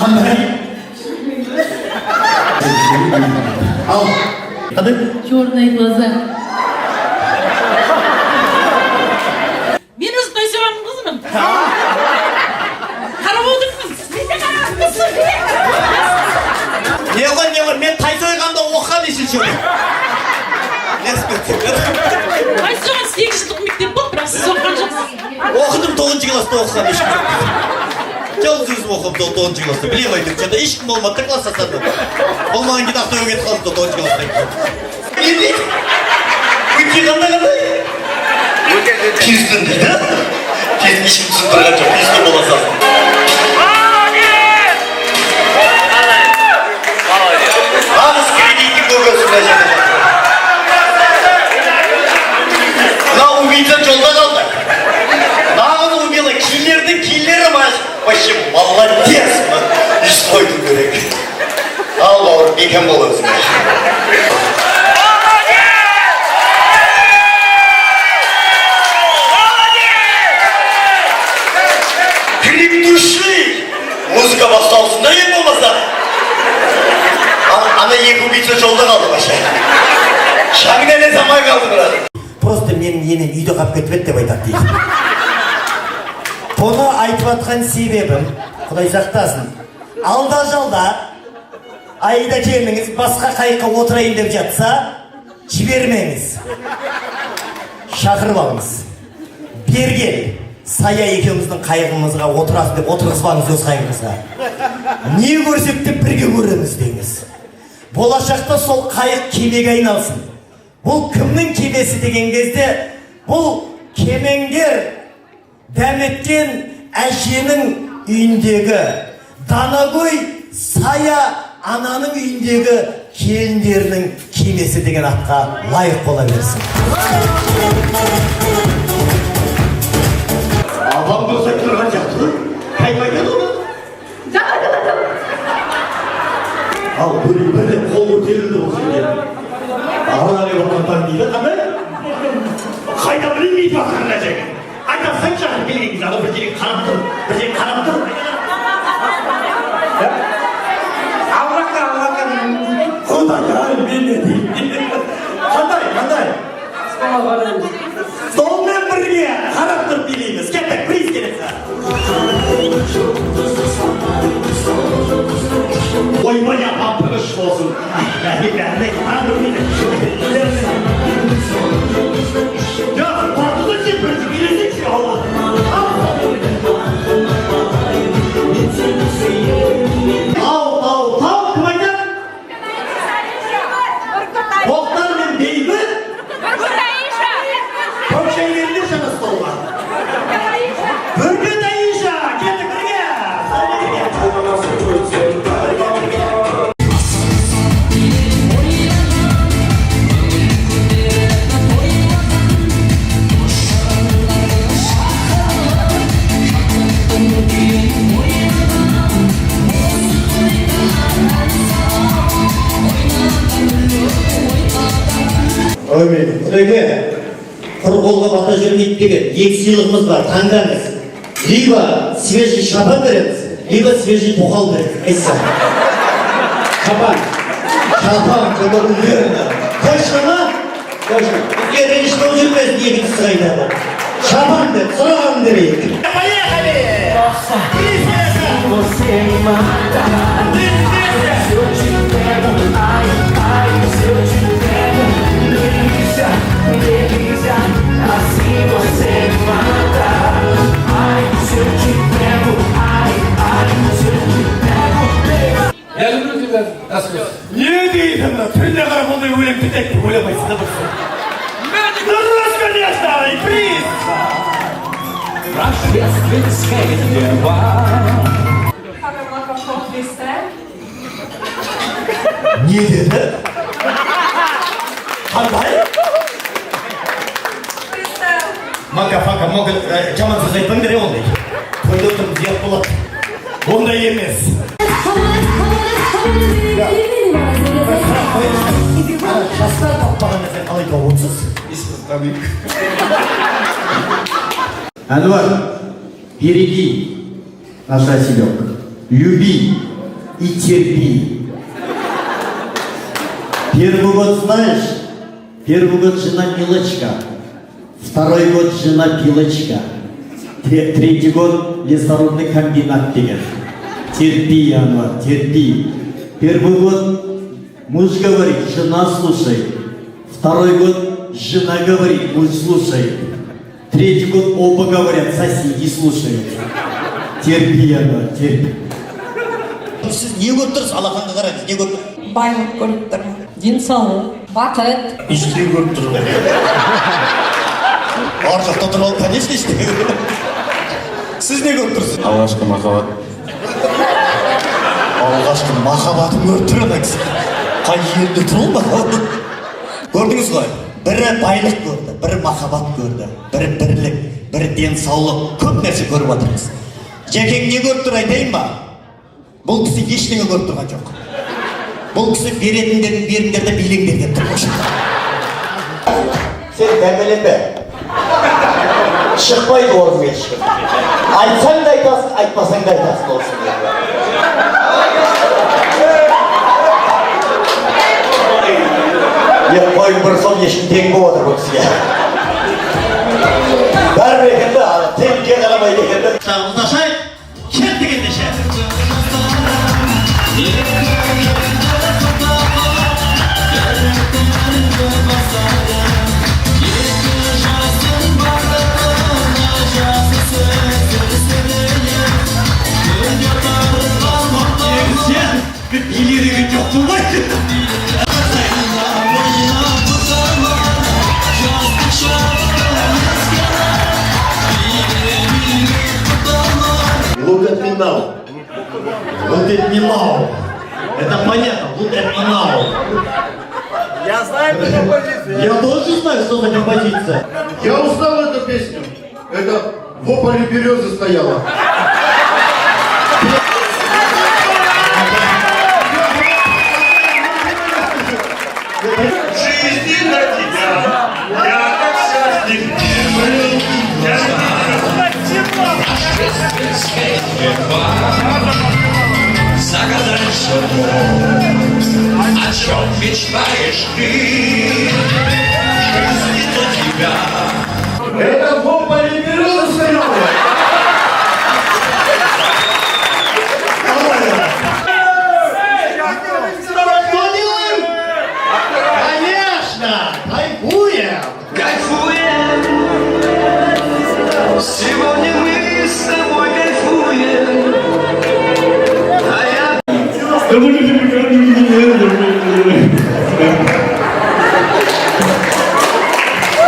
Қандай? Ал. Қандай? Черные глаза. Мен өзім Тайсоғанның қызымын. Қарап отырмын. Не ғой, мен Тайсойғанда оқыған ешінші өте. Тайсоған 8 жылдық мектеп болды, бірақ сіз оқыған жоқсыз. Оқыдым 9-шы класста оқыған ешкім. Жалғыз өзім оқым 9-шы класста. Білем айтып, сонда ешкім болмады, класс асады. Болмаған кейін Ақтөбеге кетіп қалдым 9-шы класста. Не дейді? Өте қандай? Түйістің дейді? Түйістің ешкім түсіндірген жоқ, түйістің бола салсын. Нағыз кредиттің көкесі мына жерде. Мына убийца жолда қалды. Нағыз убила киллердің киллері вообще молодец. Үш қойдың керек. Ал бауыр, бекем бол өзіңе. Крик-души! Музыка басталсын да ең болмаса. Ана екі убийца жолда қалды баша. Шаңын әле замай қалды біраз. Просто менің енем үйді қап кетіп еді деп айтады дейді. Бұны айтып атқан себебім, Құдай сақтасын, алда жалда айда келмеңіз, басқа қайыққа отырайын деп жатса, жібермеңіз. Шақырып алыңыз. Бергел, Сая екеуміздің қайығымызға отырасың деп отырғызбаңыз өз қайығымызға. Не көрсек те бірге көреміз деңіз. Болашақта сол қайық кемеге айналсын. Бұл кімнің кемесі деген кезде, бұл кемеңгер дәметкен әженің үйіндегі, Данагөй Сая ананың үйіндегі келіндерінің кемесі деген атқа лайық бола берсін. Абам болса тұрған жақтыр, қаймайдан оны? Ал бірі қол көтерілді ол жерде. Ағын әлі бақыртан дейді, қандай? Қайда білмейді бақырын әжеге. Айтасың жағын келгеніңіз, ағы бір жерге қарап тұр. Құдай мен не дейді? Қандай? Столмен бірге қарап тұрып билейміз. Кеттік, приз келесі. Ойбай апам тыныш болсын. Жоқ, тартылы сен бірді билесекші Allah. Тау, кім айтады? Тоқтар мен бейбіт? Көкшәйгелдер жаңа столға. Бүркіт Аиша, кеттік бірге. Ой мен, құдайке, құр қолға бата жүрмейді деген екі сыйлығымыз бар, таңдаңыз. Либо свежий шапан береміз, либо свежий тоқал береміз. Айса. Шапан, көмір үлгерді. Точно ма? Точно. Бізге реніш болып жүрмесін екінші сұрайды. Шапан деп, сұрағанын берейік. Поехали! Você me mata. Se eu te pego, ai, se eu te pego, delícia, assim você me mata. Ai, se eu te pego, ai, se eu te pego. Я люблю тебя, Аскер. Не дейді мына түріне қарап ондай өлең бітеді деп ойламайсың да бірсің. Дұрыс, конечно, и приз! Не деді? Қандай? Мака-фака, жаман сөз айтпаңдар ондай. Тойда отырмыз ұят болады. Ондай емес. Жастар таппаған нәрсе қалай тауыпсыз? Анвар, береги наш оселек. люби и терпи. Первый год, знаешь, первый год жена Милочка, второй год жена Пилочка, третий год лесорудный комбинат деген. Терпи, Январ, терпи. Первый год муж говорит, жена слушает. Второй год жена говорит, муж слушает. Третий год оба говорят, соседи слушают. Терпи, Январ, терпи. Сіз не көріп тұрсыз? Алақанға қараңыз, не көріп тұрсыз? Байлық көріп тұрмын. Денсаулық, бақыт. Ештеңе көріп тұрмын. Ар жақта тұрып алып, конечно, ештеңе көріп тұрмын. Сіз не көріп тұрсыз? Алғашқы махаббат. Алғашқы махаббатын көріп тұрмын, кісі. Қай жерде тұрмын ба? Көрдіңіз ғой? Бірі байлық көрді, бірі махаббат көрді, бірі бірлік, бірі денсаулық, көп нәрсе көріп отырмыз. Жәкең не көріп тұр айтайын ба? Бұл кісі ештеңе көріп тұрған жоқ. Бұл кісі беретіндерін беріңдер де билеңдер деп тұрмыш. Сен дәмеленбе. Шықпайды орын ешкім. Айтсаң да айтасың, айтпасаң да айтасың olsun. Ек қойын бір сол ешкім тең болып отыр бұл кісіге. Бәрі екенді, теңге қарамайды екенді. Шағымызды ашайық, кет дегенде ше. Билері жоқтың ғой. Look at me now. Look at me now. Это понятно. Look at me now. Я знаю эту композицию. Я тоже знаю, что за композиция. Я узнал эту песню. Это в ополе березы стояла. Жизни на тебя, я так счастлив не был, я загадай собой, о чем мечтаешь ты, жизни на тебя. Это в ополе березы стояла. Что делаем? Конечно! Кайфуем! Кайфуем, сегодня мы с тобой кайфуем, а я...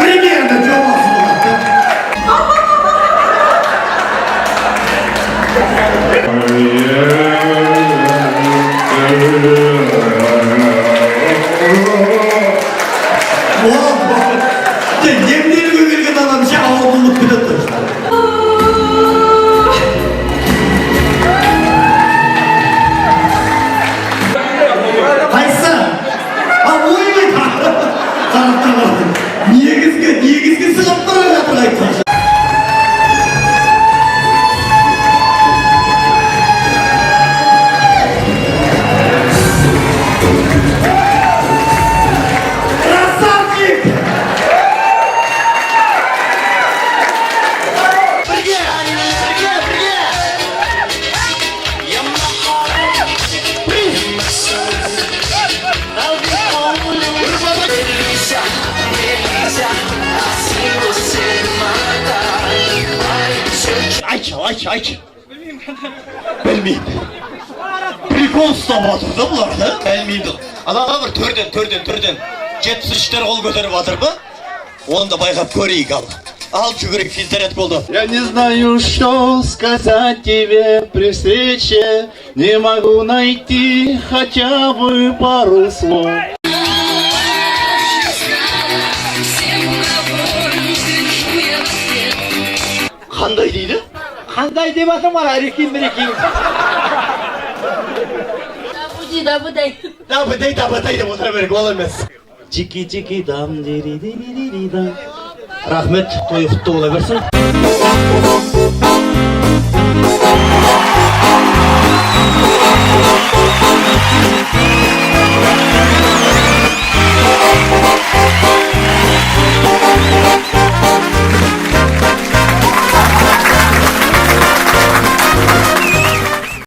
Примерно для вас. Демдерге келген адам ше ауырылып кетеді. Қайсы? Ойбай! Негізгі сығып бара жатыр айтсашы. Красавчик! Ayça. Bilmeyim. Prikol ұстап отыр да бұлар да? Білмеймін. Анаға бір төрден. Жетсіштер қол көтеріп жатыр ба? Оны да байқап көрейік ал. Ал жүгірек физдарет болды. Я не знаю, что сказать тебе при встрече, не могу найти хотя бы пару слов. Қандай дейді? Қандай деп атам бар, әрекин берекин. Дабыдай деп отыра берек ол емес. Чики дам дири дам. Рахмет, той құтты бола берсін.